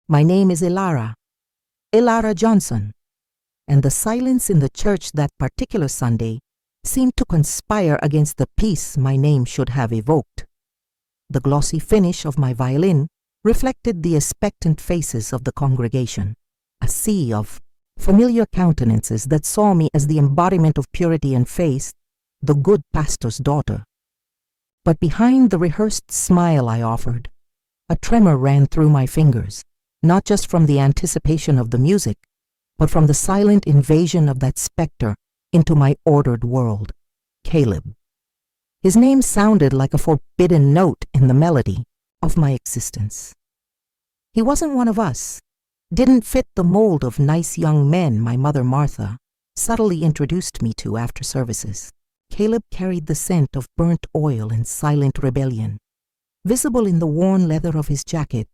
My name is Elara, Elara Johnson, and the silence in the church that particular Sunday seemed to conspire against the peace my name should have evoked. The glossy finish of my violin reflected the expectant faces of the congregation, a sea of familiar countenances that saw me as the embodiment of purity and faith, the good pastor's daughter. But behind the rehearsed smile I offered, a tremor ran through my fingers, not just from the anticipation of the music, but from the silent invasion of that specter into my ordered world, Caleb. His name sounded like a forbidden note in the melody of my existence. He wasn't one of us, didn't fit the mold of nice young men my mother Martha subtly introduced me to after services. Caleb carried the scent of burnt oil and silent rebellion, visible in the worn leather of his jacket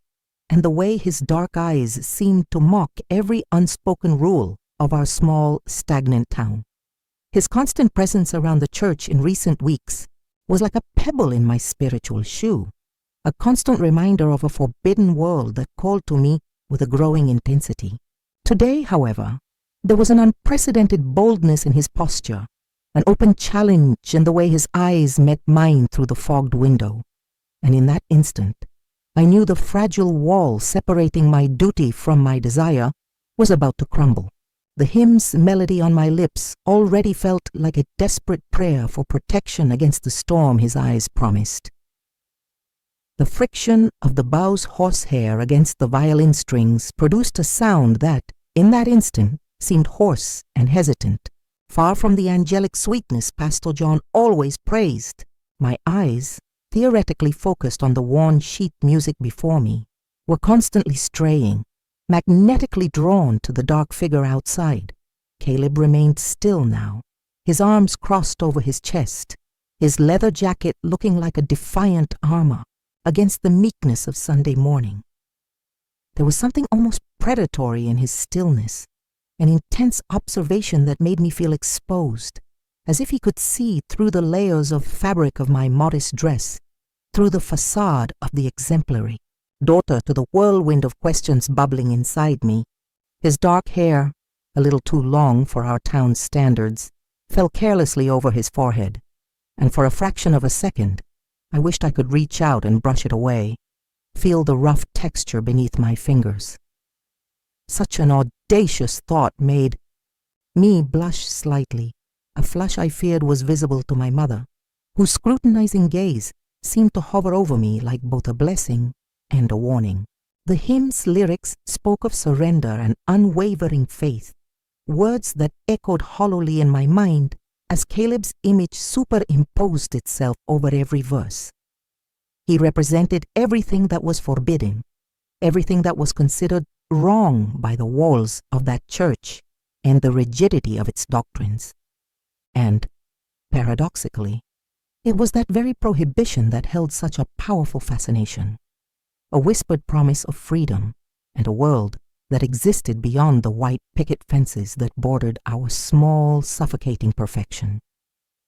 and the way his dark eyes seemed to mock every unspoken rule of our small, stagnant town. His constant presence around the church in recent weeks was like a pebble in my spiritual shoe, a constant reminder of a forbidden world that called to me with a growing intensity. Today, however, there was an unprecedented boldness in his posture, an open challenge in the way his eyes met mine through the fogged window. And in that instant, I knew the fragile wall separating my duty from my desire was about to crumble. The hymn's melody on my lips already felt like a desperate prayer for protection against the storm his eyes promised. The friction of the bow's horsehair against the violin strings produced a sound that, in that instant, seemed hoarse and hesitant, far from the angelic sweetness Pastor John always praised. My eyes, theoretically focused on the worn sheet music before me, were constantly straying, magnetically drawn to the dark figure outside. Caleb remained still now, his arms crossed over his chest, his leather jacket looking like a defiant armor against the meekness of Sunday morning. There was something almost predatory in his stillness, an intense observation that made me feel exposed, as if he could see through the layers of fabric of my modest dress, through the facade of the exemplary. Daughter to the whirlwind of questions bubbling inside me, his dark hair, a little too long for our town's standards, fell carelessly over his forehead, and for a fraction of a second, I wished I could reach out and brush it away, feel the rough texture beneath my fingers. Such an audacious thought made me blush slightly, a flush I feared was visible to my mother, whose scrutinizing gaze seemed to hover over me like both a blessing and a warning. The hymn's lyrics spoke of surrender and unwavering faith, words that echoed hollowly in my mind as Caleb's image superimposed itself over every verse. He represented everything that was forbidden, everything that was considered wrong by the walls of that church and the rigidity of its doctrines. And, paradoxically, it was that very prohibition that held such a powerful fascination, a whispered promise of freedom and a world that existed beyond the white picket fences that bordered our small, suffocating perfection.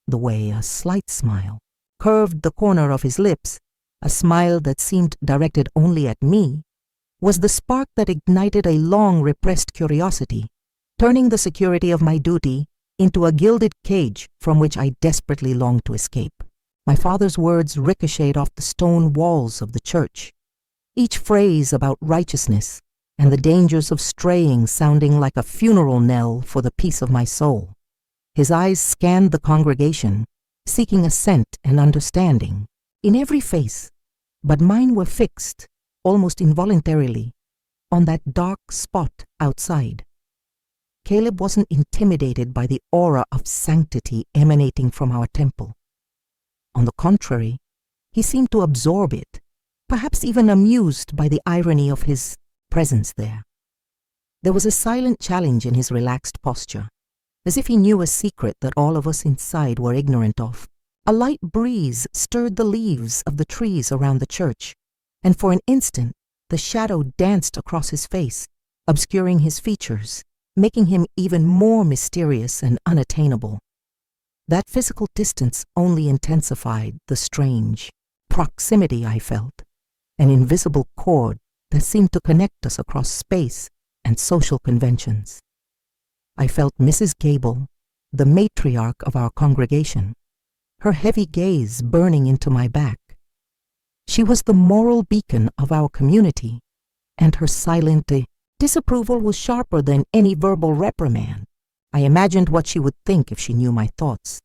The way a slight smile curved the corner of his lips, a smile that seemed directed only at me, was the spark that ignited a long-repressed curiosity, turning the security of my duty into a gilded cage from which I desperately longed to escape. My father's words ricocheted off the stone walls of the church, each phrase about righteousness and the dangers of straying sounding like a funeral knell for the peace of my soul. His eyes scanned the congregation, seeking assent and understanding in every face, but mine were fixed, almost involuntarily, on that dark spot outside. Caleb wasn't intimidated by the aura of sanctity emanating from our temple. On the contrary, he seemed to absorb it, perhaps even amused by the irony of his presence there. There was a silent challenge in his relaxed posture, as if he knew a secret that all of us inside were ignorant of. A light breeze stirred the leaves of the trees around the church, and for an instant the shadow danced across his face, obscuring his features, making him even more mysterious and unattainable. That physical distance only intensified the strange proximity I felt, an invisible cord that seemed to connect us across space and social conventions. I felt Mrs. Gable, the matriarch of our congregation, her heavy gaze burning into my back. She was the moral beacon of our community, and her silent disapproval was sharper than any verbal reprimand. I imagined what she would think if she knew my thoughts,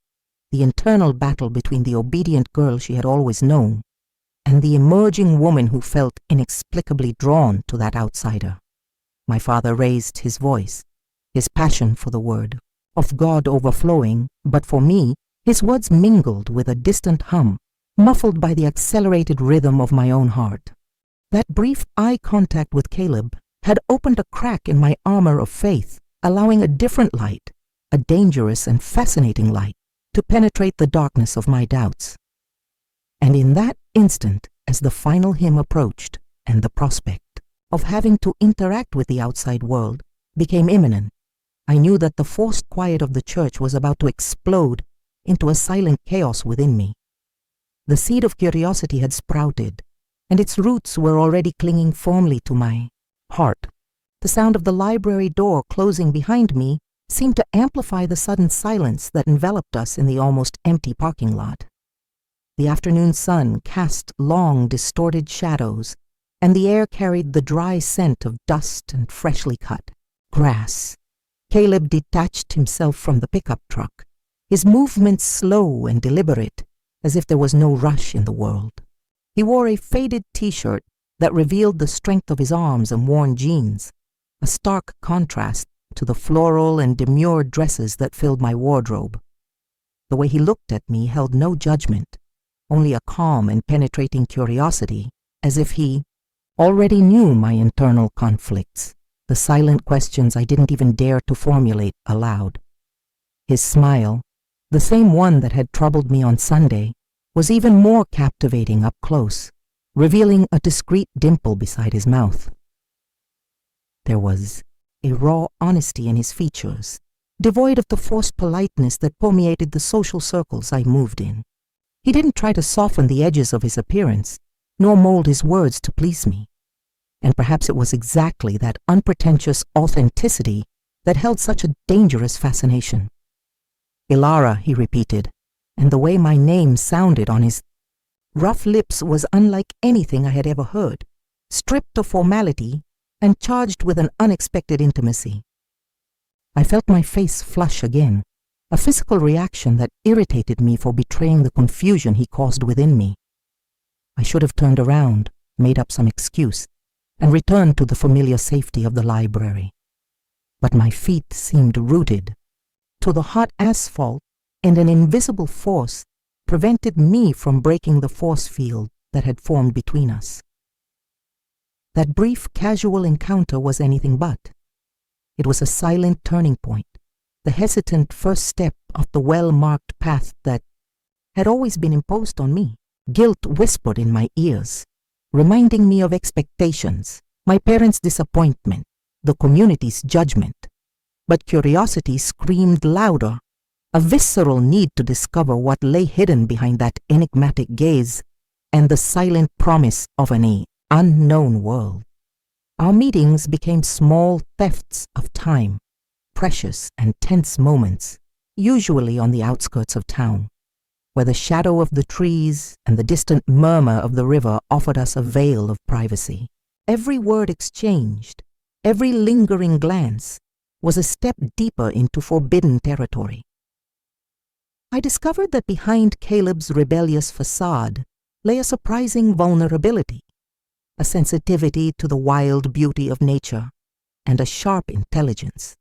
the internal battle between the obedient girl she had always known and the emerging woman who felt inexplicably drawn to that outsider. My father raised his voice, his passion for the word of God overflowing, but for me, his words mingled with a distant hum, muffled by the accelerated rhythm of my own heart. That brief eye contact with Caleb had opened a crack in my armor of faith, allowing a different light, a dangerous and fascinating light, to penetrate the darkness of my doubts. And in that instant, as the final hymn approached, and the prospect of having to interact with the outside world became imminent, I knew that the forced quiet of the church was about to explode into a silent chaos within me. The seed of curiosity had sprouted, and its roots were already clinging firmly to my heart. The sound of the library door closing behind me seemed to amplify the sudden silence that enveloped us in the almost empty parking lot. The afternoon sun cast long, distorted shadows, and the air carried the dry scent of dust and freshly cut grass. Caleb detached himself from the pickup truck, his movements slow and deliberate, as if there was no rush in the world. He wore a faded t-shirt that revealed the strength of his arms and worn jeans, a stark contrast to the floral and demure dresses that filled my wardrobe. The way he looked at me held no judgment, only a calm and penetrating curiosity, as if he already knew my internal conflicts, the silent questions I didn't even dare to formulate aloud. His smile, the same one that had troubled me on Sunday, was even more captivating up close, revealing a discreet dimple beside his mouth. There was a raw honesty in his features, devoid of the forced politeness that permeated the social circles I moved in. He didn't try to soften the edges of his appearance, nor mold his words to please me. And perhaps it was exactly that unpretentious authenticity that held such a dangerous fascination. Elara, he repeated, and the way my name sounded on his rough lips was unlike anything I had ever heard, stripped of formality and charged with an unexpected intimacy. I felt my face flush again, a physical reaction that irritated me for betraying the confusion he caused within me. I should have turned around, made up some excuse, and returned to the familiar safety of the library. But my feet seemed rooted to the hot asphalt, and an invisible force prevented me from breaking the force field that had formed between us. That brief, casual encounter was anything but. It was a silent turning point, the hesitant first step off the well-marked path that had always been imposed on me. Guilt whispered in my ears, reminding me of expectations, my parents' disappointment, the community's judgment. But curiosity screamed louder, a visceral need to discover what lay hidden behind that enigmatic gaze and the silent promise of an unknown world. Our meetings became small thefts of time, precious and tense moments, usually on the outskirts of town, where the shadow of the trees and the distant murmur of the river offered us a veil of privacy. Every word exchanged, every lingering glance, was a step deeper into forbidden territory. I discovered that behind Caleb's rebellious facade lay a surprising vulnerability, a sensitivity to the wild beauty of nature, and a sharp intelligence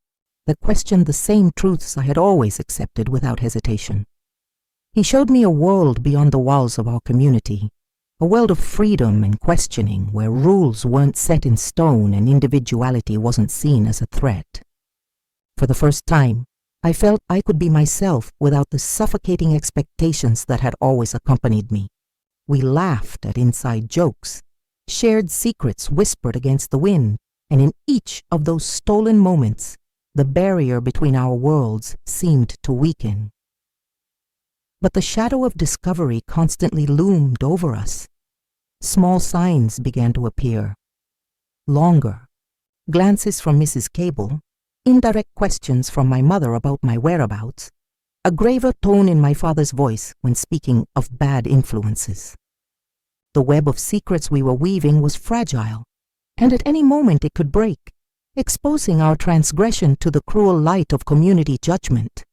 that questioned the same truths I had always accepted without hesitation. He showed me a world beyond the walls of our community, a world of freedom and questioning where rules weren't set in stone and individuality wasn't seen as a threat. For the first time, I felt I could be myself without the suffocating expectations that had always accompanied me. We laughed at inside jokes, shared secrets whispered against the wind, and in each of those stolen moments, the barrier between our worlds seemed to weaken. But the shadow of discovery constantly loomed over us. Small signs began to appear. longer. Glances from Mrs. Cable, indirect questions from my mother about my whereabouts, a graver tone in my father's voice when speaking of bad influences. The web of secrets we were weaving was fragile, and at any moment it could break, exposing our transgression to the cruel light of community judgment.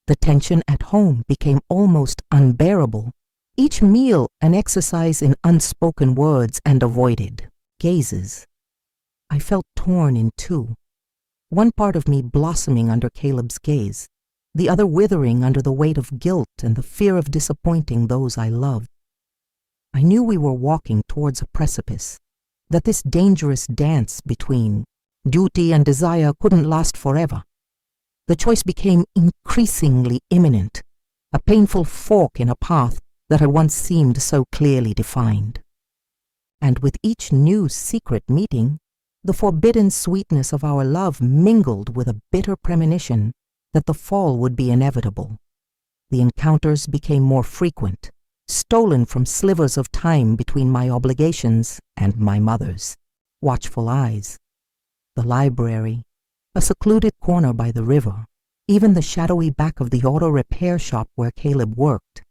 The tension at home became almost unbearable, each meal an exercise in unspoken words and avoided gazes. I felt torn in two, one part of me blossoming under Caleb's gaze, the other withering under the weight of guilt and the fear of disappointing those I loved. I knew we were walking towards a precipice, that this dangerous dance between duty and desire couldn't last forever. The choice became increasingly imminent, a painful fork in a path that had once seemed so clearly defined. And with each new secret meeting, the forbidden sweetness of our love mingled with a bitter premonition that the fall would be inevitable. The encounters became more frequent, stolen from slivers of time between my obligations and my mother's watchful eyes. The library, a secluded corner by the river, even the shadowy back of the auto repair shop where Caleb worked.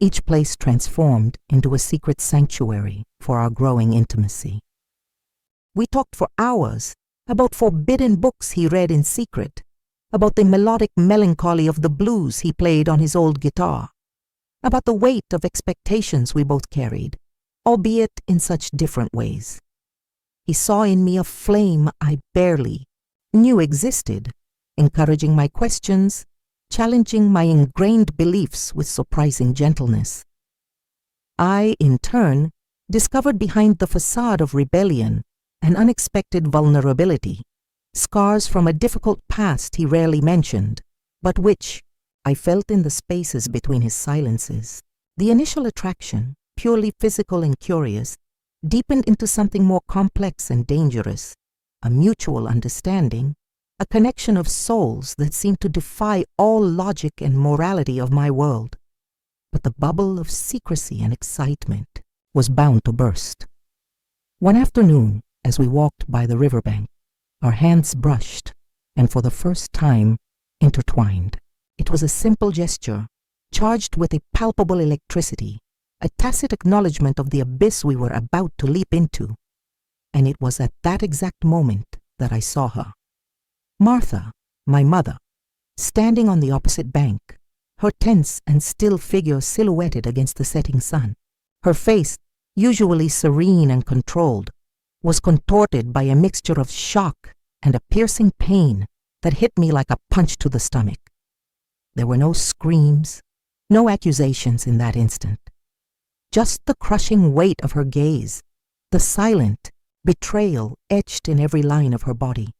Each place transformed into a secret sanctuary for our growing intimacy. We talked for hours about forbidden books he read in secret, about the melodic melancholy of the blues he played on his old guitar, about the weight of expectations we both carried, albeit in such different ways. He saw in me a flame I barely knew existed, encouraging my questions, challenging my ingrained beliefs with surprising gentleness. I, in turn, discovered behind the facade of rebellion an unexpected vulnerability, scars from a difficult past he rarely mentioned, but which I felt in the spaces between his silences. The initial attraction, purely physical and curious, deepened into something more complex and dangerous, a mutual understanding, a connection of souls that seemed to defy all logic and morality of my world. But the bubble of secrecy and excitement was bound to burst. One afternoon, as we walked by the riverbank, our hands brushed, and for the first time, intertwined. It was a simple gesture, charged with a palpable electricity, a tacit acknowledgement of the abyss we were about to leap into. And it was at that exact moment that I saw her. Martha, my mother, standing on the opposite bank, her tense and still figure silhouetted against the setting sun. Her face, usually serene and controlled, was contorted by a mixture of shock and a piercing pain that hit me like a punch to the stomach. There were no screams, no accusations in that instant. Just the crushing weight of her gaze, the silent betrayal etched in every line of her body.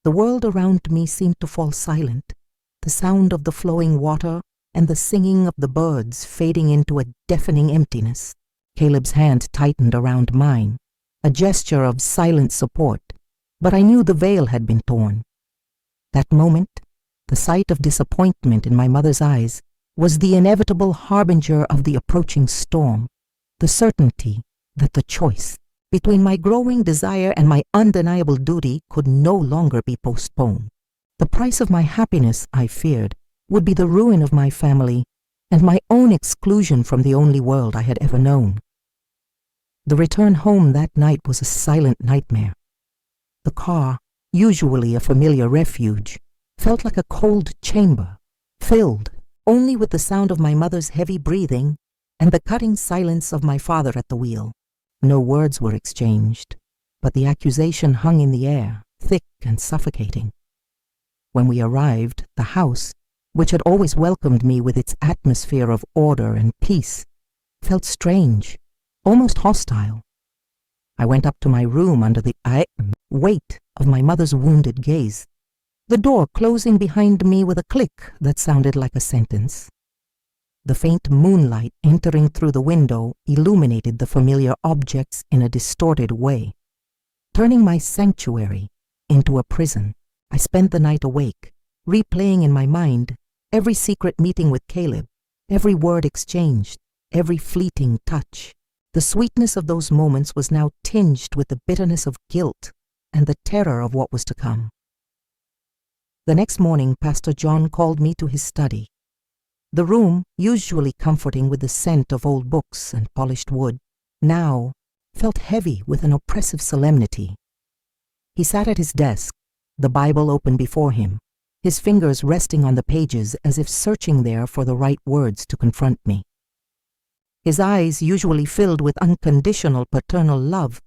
The world around me seemed to fall silent, the sound of the flowing water and the singing of the birds fading into a deafening emptiness. Caleb's hand tightened around mine, a gesture of silent support, but I knew the veil had been torn. That moment, the sight of disappointment in my mother's eyes was the inevitable harbinger of the approaching storm, the certainty that the choice between my growing desire and my undeniable duty could no longer be postponed. The price of my happiness, I feared, would be the ruin of my family and my own exclusion from the only world I had ever known. The return home that night was a silent nightmare. The car, usually a familiar refuge, felt like a cold chamber, filled only with the sound of my mother's heavy breathing and the cutting silence of my father at the wheel. No words were exchanged, but the accusation hung in the air, thick and suffocating. When we arrived, the house, which had always welcomed me with its atmosphere of order and peace, felt strange, almost hostile. I went up to my room under the weight of my mother's wounded gaze, the door closing behind me with a click that sounded like a sentence. The faint moonlight entering through the window illuminated the familiar objects in a distorted way. Turning my sanctuary into a prison, I spent the night awake, replaying in my mind every secret meeting with Caleb, every word exchanged, every fleeting touch. The sweetness of those moments was now tinged with the bitterness of guilt and the terror of what was to come. The next morning, Pastor John called me to his study. The room, usually comforting with the scent of old books and polished wood, now felt heavy with an oppressive solemnity. He sat at his desk, the Bible open before him, his fingers resting on the pages as if searching there for the right words to confront me. His eyes, usually filled with unconditional paternal love,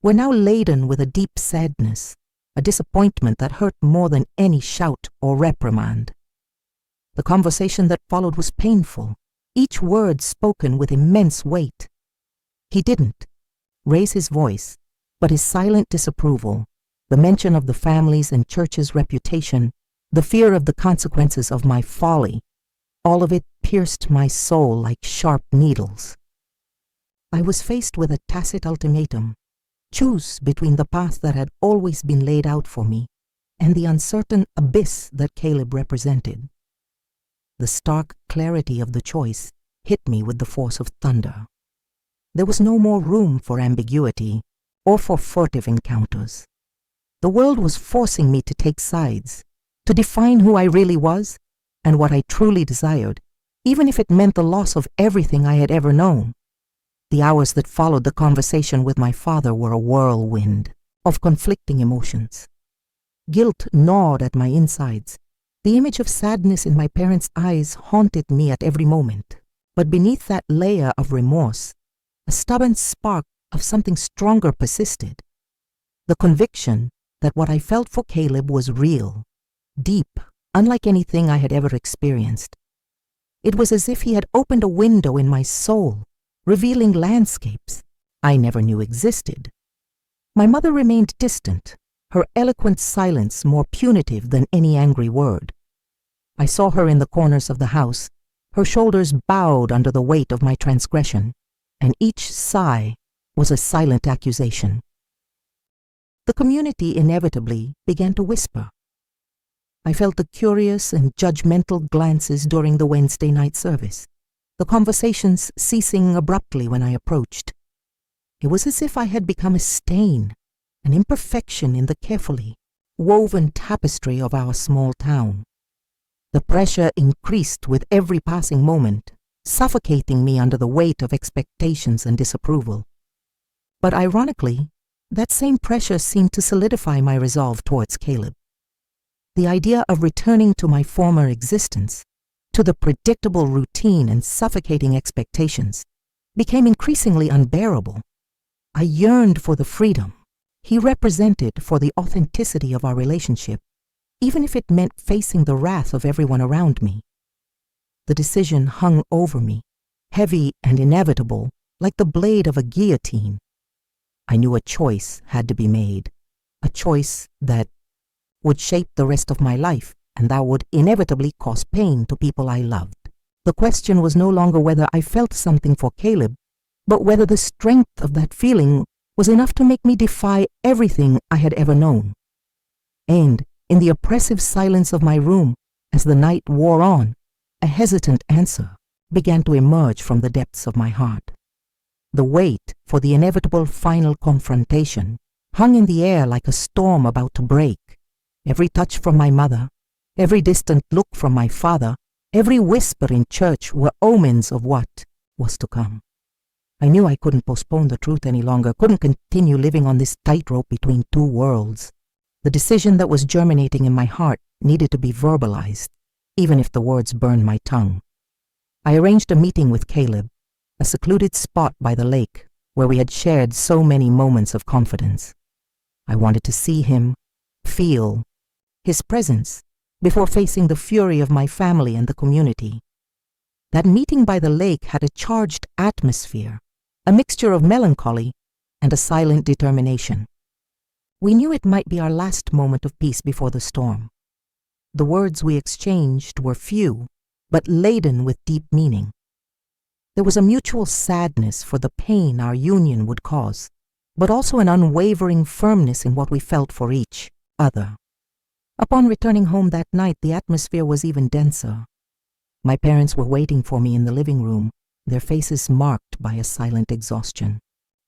were now laden with a deep sadness, a disappointment that hurt more than any shout or reprimand. The conversation that followed was painful, each word spoken with immense weight. He didn't raise his voice, but his silent disapproval, the mention of the family's and church's reputation, the fear of the consequences of my folly, all of it pierced my soul like sharp needles. I was faced with a tacit ultimatum: choose between the path that had always been laid out for me and the uncertain abyss that Caleb represented. The stark clarity of the choice hit me with the force of thunder. There was no more room for ambiguity or for furtive encounters. The world was forcing me to take sides, to define who I really was and what I truly desired, even if it meant the loss of everything I had ever known. The hours that followed the conversation with my father were a whirlwind of conflicting emotions. Guilt gnawed at my insides. The image of sadness in my parents' eyes haunted me at every moment. But beneath that layer of remorse, a stubborn spark of something stronger persisted. The conviction that what I felt for Caleb was real, deep, unlike anything I had ever experienced. It was as if he had opened a window in my soul, revealing landscapes I never knew existed. My mother remained distant, her eloquent silence more punitive than any angry word. I saw her in the corners of the house, her shoulders bowed under the weight of my transgression, and each sigh was a silent accusation. The community inevitably began to whisper. I felt the curious and judgmental glances during the Wednesday night service, the conversations ceasing abruptly when I approached. It was as if I had become a stain, an imperfection in the carefully woven tapestry of our small town. The pressure increased with every passing moment, suffocating me under the weight of expectations and disapproval. But ironically, that same pressure seemed to solidify my resolve towards Caleb. The idea of returning to my former existence, to the predictable routine and suffocating expectations, became increasingly unbearable. I yearned for the freedom he represented, for the authenticity of our relationship, even if it meant facing the wrath of everyone around me. The decision hung over me, heavy and inevitable, like the blade of a guillotine. I knew a choice had to be made, a choice that would shape the rest of my life and that would inevitably cause pain to people I loved. The question was no longer whether I felt something for Caleb, but whether the strength of that feeling was enough to make me defy everything I had ever known. And in the oppressive silence of my room, as the night wore on, a hesitant answer began to emerge from the depths of my heart. The wait for the inevitable final confrontation hung in the air like a storm about to break. Every touch from my mother, every distant look from my father, every whisper in church were omens of what was to come. I knew I couldn't postpone the truth any longer, couldn't continue living on this tightrope between two worlds. The decision that was germinating in my heart needed to be verbalized, even if the words burned my tongue. I arranged a meeting with Caleb, a secluded spot by the lake where we had shared so many moments of confidence. I wanted to see him, feel his presence, before facing the fury of my family and the community. That meeting by the lake had a charged atmosphere, a mixture of melancholy and a silent determination. We knew it might be our last moment of peace before the storm. The words we exchanged were few, but laden with deep meaning. There was a mutual sadness for the pain our union would cause, but also an unwavering firmness in what we felt for each other. Upon returning home that night, the atmosphere was even denser. My parents were waiting for me in the living room, their faces marked by a silent exhaustion.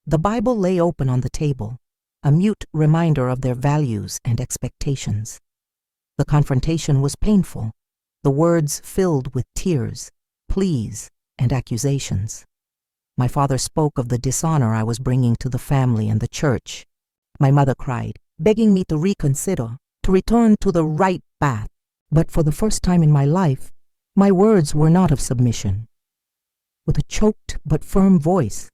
The Bible lay open on the table, a mute reminder of their values and expectations. The confrontation was painful, the words filled with tears, pleas, and accusations. My father spoke of the dishonor I was bringing to the family and the church. My mother cried, begging me to reconsider, to return to the right path. But for the first time in my life, my words were not of submission. With a choked but firm voice,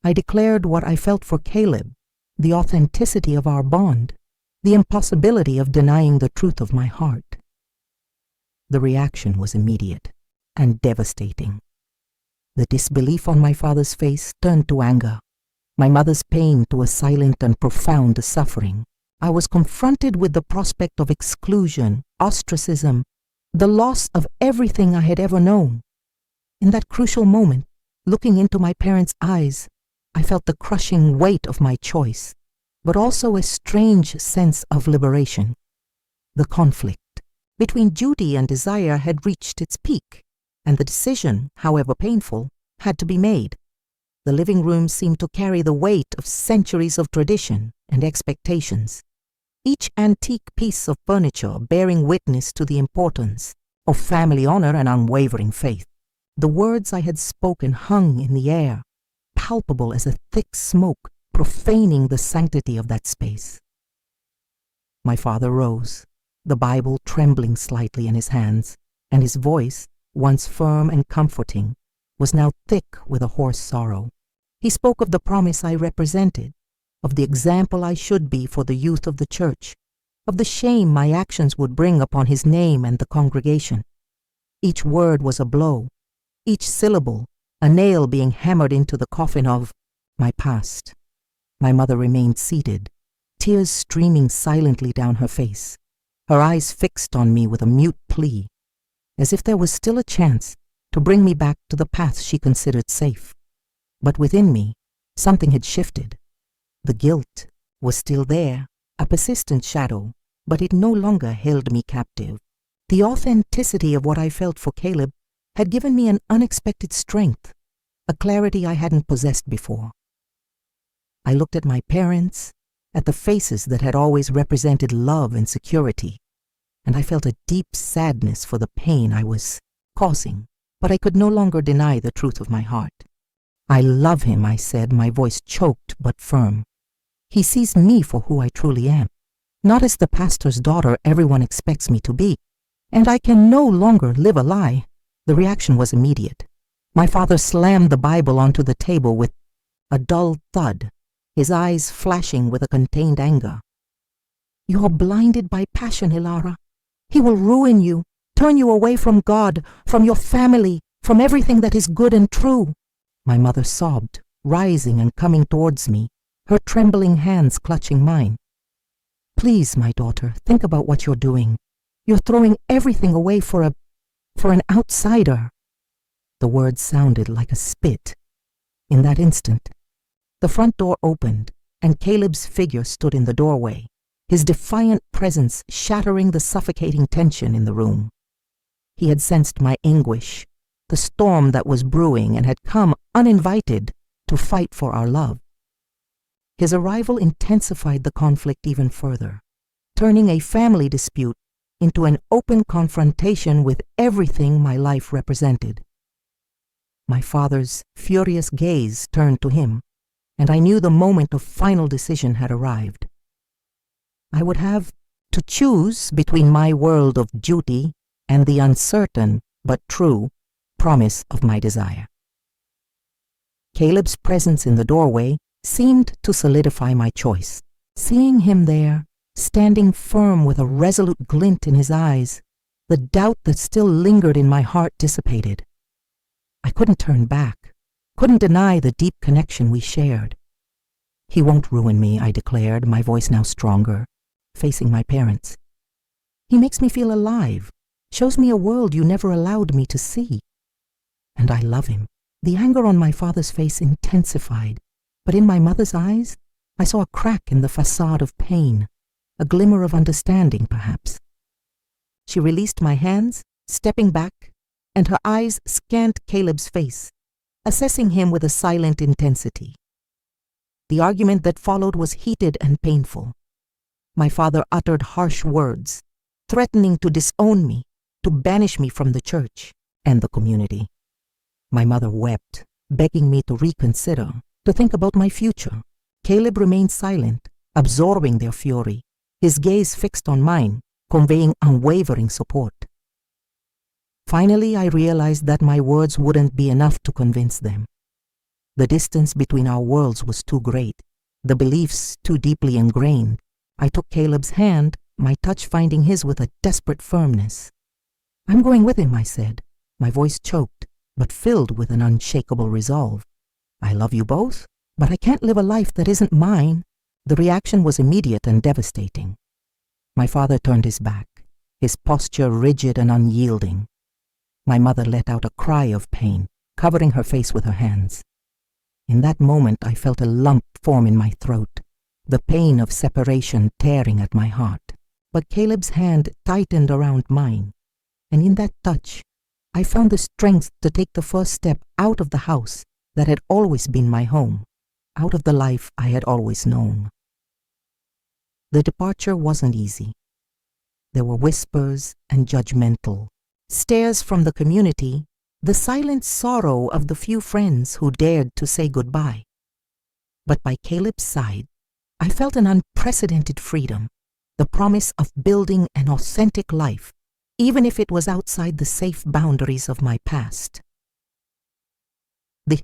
I declared what I felt for Caleb, the authenticity of our bond, the impossibility of denying the truth of my heart. The reaction was immediate and devastating. The disbelief on my father's face turned to anger, my mother's pain to a silent and profound suffering. I was confronted with the prospect of exclusion, ostracism, the loss of everything I had ever known. In that crucial moment, looking into my parents' eyes, I felt the crushing weight of my choice, but also a strange sense of liberation. The conflict between duty and desire had reached its peak, and the decision, however painful, had to be made. The living room seemed to carry the weight of centuries of tradition and expectations, each antique piece of furniture bearing witness to the importance of family honor and unwavering faith. The words I had spoken hung in the air, palpable as a thick smoke, profaning the sanctity of that space. My father rose, the Bible trembling slightly in his hands, and his voice, once firm and comforting, was now thick with a hoarse sorrow. He spoke of the promise I represented, of the example I should be for the youth of the church, of the shame my actions would bring upon his name and the congregation. Each word was a blow, each syllable a nail being hammered into the coffin of my past. My mother remained seated, tears streaming silently down her face, her eyes fixed on me with a mute plea, as if there was still a chance to bring me back to the path she considered safe. But within me, something had shifted. The guilt was still there, a persistent shadow, but it no longer held me captive. The authenticity of what I felt for Caleb had given me an unexpected strength, a clarity I hadn't possessed before. I looked at my parents, at the faces that had always represented love and security, and I felt a deep sadness for the pain I was causing, but I could no longer deny the truth of my heart. I love him, I said, my voice choked but firm. He sees me for who I truly am, not as the pastor's daughter everyone expects me to be, and I can no longer live a lie. The reaction was immediate. My father slammed the Bible onto the table with a dull thud, his eyes flashing with a contained anger. "You are blinded by passion, Elara. He will ruin you, turn you away from God, from your family, from everything that is good and true." My mother sobbed, rising and coming towards me, her trembling hands clutching mine. "Please, my daughter, think about what you're doing. You're throwing everything away for an outsider." The words sounded like a spit. In that instant, the front door opened, and Caleb's figure stood in the doorway, his defiant presence shattering the suffocating tension in the room. He had sensed my anguish, the storm that was brewing, and had come uninvited to fight for our love. His arrival intensified the conflict even further, turning a family dispute into an open confrontation with everything my life represented. My father's furious gaze turned to him, and I knew the moment of final decision had arrived. I would have to choose between my world of duty and the uncertain but true promise of my desire. Caleb's presence in the doorway seemed to solidify my choice. Seeing him there, standing firm with a resolute glint in his eyes, the doubt that still lingered in my heart dissipated. I couldn't turn back, couldn't deny the deep connection we shared. "He won't ruin me," I declared, my voice now stronger, facing my parents. "He makes me feel alive, shows me a world you never allowed me to see. And I love him." The anger on my father's face intensified, but in my mother's eyes, I saw a crack in the facade of pain, a glimmer of understanding, perhaps. She released my hands, stepping back, and her eyes scanned Caleb's face, assessing him with a silent intensity. The argument that followed was heated and painful. My father uttered harsh words, threatening to disown me, to banish me from the church and the community. My mother wept, begging me to reconsider, to think about my future. Caleb remained silent, absorbing their fury, his gaze fixed on mine, conveying unwavering support. Finally, I realized that my words wouldn't be enough to convince them. The distance between our worlds was too great, the beliefs too deeply ingrained. I took Caleb's hand, my touch finding his with a desperate firmness. "I'm going with him," I said, my voice choked, but filled with an unshakable resolve. "I love you both, but I can't live a life that isn't mine." The reaction was immediate and devastating. My father turned his back, his posture rigid and unyielding. My mother let out a cry of pain, covering her face with her hands. In that moment, I felt a lump form in my throat, the pain of separation tearing at my heart. But Caleb's hand tightened around mine, and in that touch, I found the strength to take the first step out of the house that had always been my home, out of the life I had always known. The departure wasn't easy. There were whispers and judgmental stares from the community, the silent sorrow of the few friends who dared to say goodbye. But by Caleb's side, I felt an unprecedented freedom, the promise of building an authentic life, even if it was outside the safe boundaries of my past. The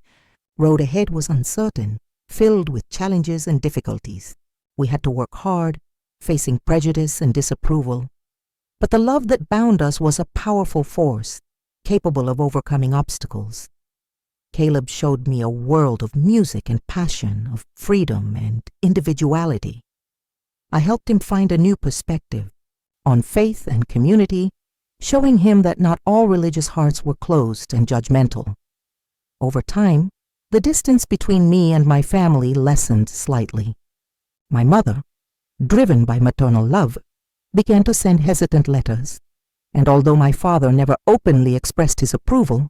road ahead was uncertain, filled with challenges and difficulties. We had to work hard, facing prejudice and disapproval. But the love that bound us was a powerful force, capable of overcoming obstacles. Caleb showed me a world of music and passion, of freedom and individuality. I helped him find a new perspective on faith and community, showing him that not all religious hearts were closed and judgmental. Over time, the distance between me and my family lessened slightly. My mother, driven by maternal love, began to send hesitant letters, and although my father never openly expressed his approval,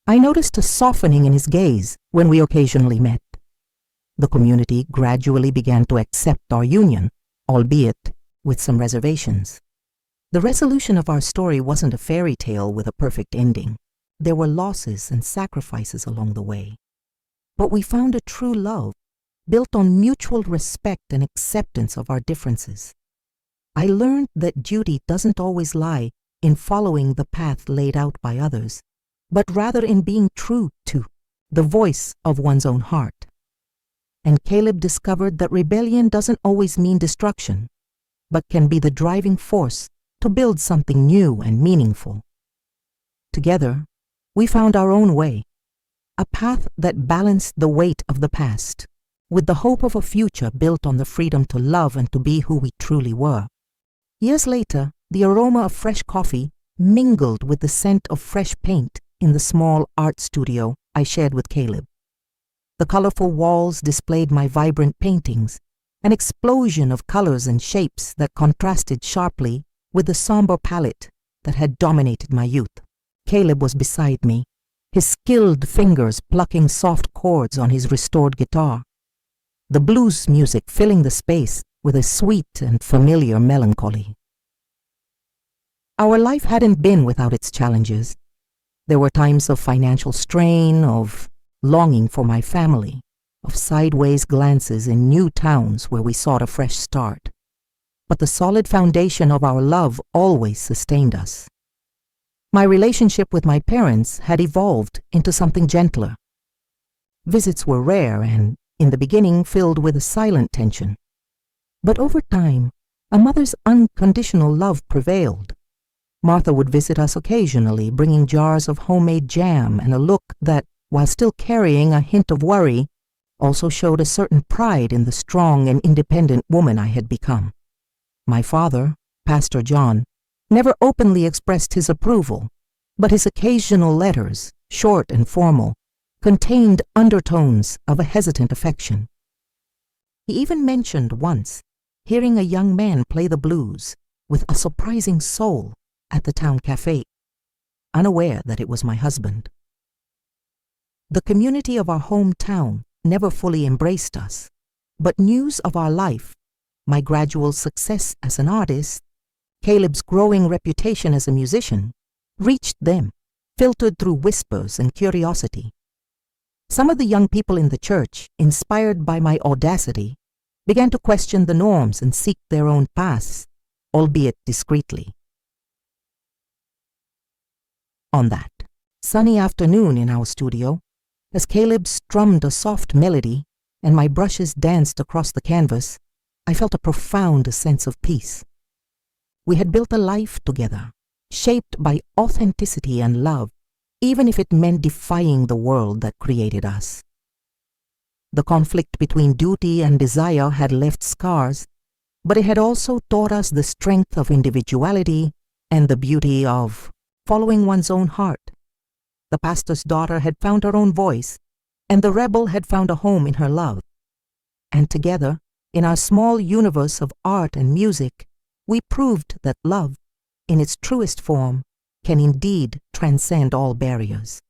I noticed a softening in his gaze when we occasionally met. The community gradually began to accept our union, albeit with some reservations. The resolution of our story wasn't a fairy tale with a perfect ending. There were losses and sacrifices along the way. But we found a true love, built on mutual respect and acceptance of our differences. I learned that duty doesn't always lie in following the path laid out by others, but rather in being true to the voice of one's own heart. And Caleb discovered that rebellion doesn't always mean destruction, but can be the driving force to build something new and meaningful. Together, we found our own way, a path that balanced the weight of the past with the hope of a future built on the freedom to love and to be who we truly were. Years later, the aroma of fresh coffee mingled with the scent of fresh paint in the small art studio I shared with Caleb. The colorful walls displayed my vibrant paintings, an explosion of colors and shapes that contrasted sharply with the somber palette that had dominated my youth. Caleb was beside me, his skilled fingers plucking soft chords on his restored guitar, the blues music filling the space with a sweet and familiar melancholy. Our life hadn't been without its challenges. There were times of financial strain, of longing for my family, of sideways glances in new towns where we sought a fresh start. But the solid foundation of our love always sustained us. My relationship with my parents had evolved into something gentler. Visits were rare and, in the beginning, filled with a silent tension. But over time, a mother's unconditional love prevailed. Martha would visit us occasionally, bringing jars of homemade jam and a look that, while still carrying a hint of worry, also showed a certain pride in the strong and independent woman I had become. My father, Pastor John, never openly expressed his approval, but his occasional letters, short and formal, contained undertones of a hesitant affection. He even mentioned once hearing a young man play the blues with a surprising soul at the town cafe, unaware that it was my husband. The community of our hometown never fully embraced us, but news of our life, my gradual success as an artist, Caleb's growing reputation as a musician, reached them, filtered through whispers and curiosity. Some of the young people in the church, inspired by my audacity, began to question the norms and seek their own paths, albeit discreetly. On that sunny afternoon in our studio, as Caleb strummed a soft melody and my brushes danced across the canvas, I felt a profound sense of peace. We had built a life together, shaped by authenticity and love, even if it meant defying the world that created us. The conflict between duty and desire had left scars, but it had also taught us the strength of individuality and the beauty of following one's own heart. The pastor's daughter had found her own voice, and the rebel had found a home in her love. And together, in our small universe of art and music, we proved that love, in its truest form, can indeed transcend all barriers.